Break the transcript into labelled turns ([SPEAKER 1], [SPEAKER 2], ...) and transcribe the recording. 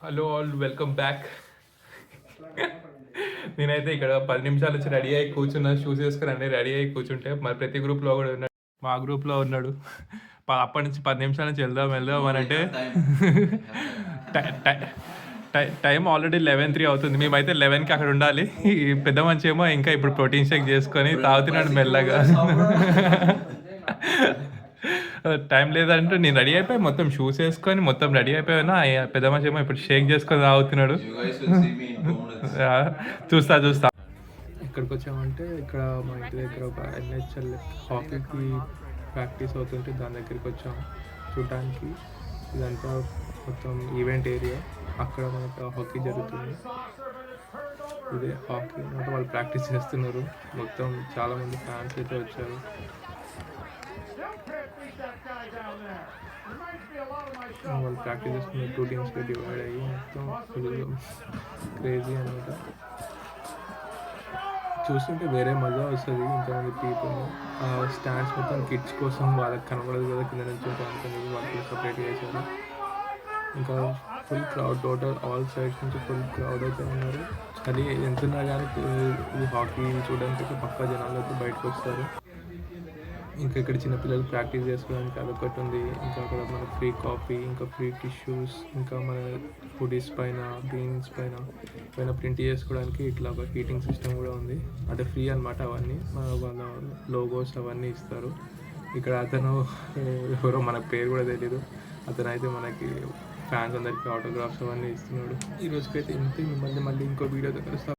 [SPEAKER 1] Hello all, welcome back. నేనైతే ఇక్కడ 10 నిమిషాల నుంచి రెడీ అయ్యి కూర్చున్నా, షూస్ వేసుకుని అన్నీ రెడీ అయ్యి కూర్చుంటే మరి ప్రతి గ్రూప్లో కూడా ఉన్నాడు, మా గ్రూప్లో ఉన్నాడు. అప్పటి నుంచి 10 నిమిషాల నుంచి వెళ్దాం అని అంటే టైం ఆల్రెడీ 11:03 అవుతుంది. మేమైతే 11కి అక్కడ ఉండాలి. ఈ పెద్ద మంచి ఏమో ఇంకా ఇప్పుడు ప్రోటీన్ షేక్ చేసుకొని తాగుతున్నాడు మెల్లగా. టైం లేదంటే నేను రెడీ అయిపోయి మొత్తం షూస్ వేసుకొని మొత్తం రెడీ అయిపోయినా, పెద్ద మనిషి ఏమో ఇప్పుడు షేక్ చేసుకొని తాగుతున్నాడు. చూస్తా. ఇక్కడికి వచ్చామంటే ఇక్కడ మా ఇంటి దగ్గర ఒక NHL హాకీకి ప్రాక్టీస్ అవుతుంటే దాని దగ్గరికి వచ్చాము చూడటానికి. ఇదంతా మొత్తం ఈవెంట్ ఏరియా, అక్కడ మనకు హాకీ జరుగుతుంది. ఇదే హాకీ అంటే వాళ్ళు ప్రాక్టీస్ చేస్తున్నారు. మొత్తం చాలామంది ఫ్యాన్స్ అయితే వచ్చారు. వాళ్ళు ప్రాక్టీస్ చేసుకున్న 2 టీమ్స్గా డివైడ్ అయ్యి మొత్తం ఫుల్ క్రేజీ అనమాట. చూస్తుంటే వేరే మజా వస్తుంది. ఇంతమంది పీపుల్, స్టాండ్స్ మొత్తం కిడ్స్ కోసం వాళ్ళకి కనబడదు కదా, కింద నుంచి అనుకుని వాళ్ళకి సపరేట్ చేశారు. ఇంకా full crowd, total all sides నుంచి ఫుల్ క్రౌడ్ అయితే ఉన్నారు. చలి ఎంతున్నా కానీ ఈ హాకీ చూడడానికి పక్కా జనాలు అయితే బయటకు వస్తారు. ఇంకా ఇక్కడ చిన్నపిల్లలు ప్రాక్టీస్ చేసుకోవడానికి అదొకటి ఉంది. ఇంకా అక్కడ మనకు ఫ్రీ కాఫీ, ఇంకా ఫ్రీ టిష్యూస్, ఇంకా మన హుడీస్ పైన, బీన్స్ పైన ప్రింట్ చేసుకోవడానికి ఇట్లా ఒక హీటింగ్ సిస్టమ్ కూడా ఉంది. అంటే ఫ్రీ అనమాట. అవన్నీ వాళ్ళ లోగోస్ అవన్నీ ఇస్తారు. ఇక్కడ అతను ఎవరో మనకు పేరు కూడా తెలీదు, అతను అయితే మనకి ఫ్యాన్స్ అందరికీ ఆటోగ్రాఫ్స్ అవన్నీ ఇస్తున్నాడు. ఈ రోజుకైతే ఇంతే. మిమ్మల్ని మళ్ళీ ఇంకో వీడియోతో కలుస్తాను.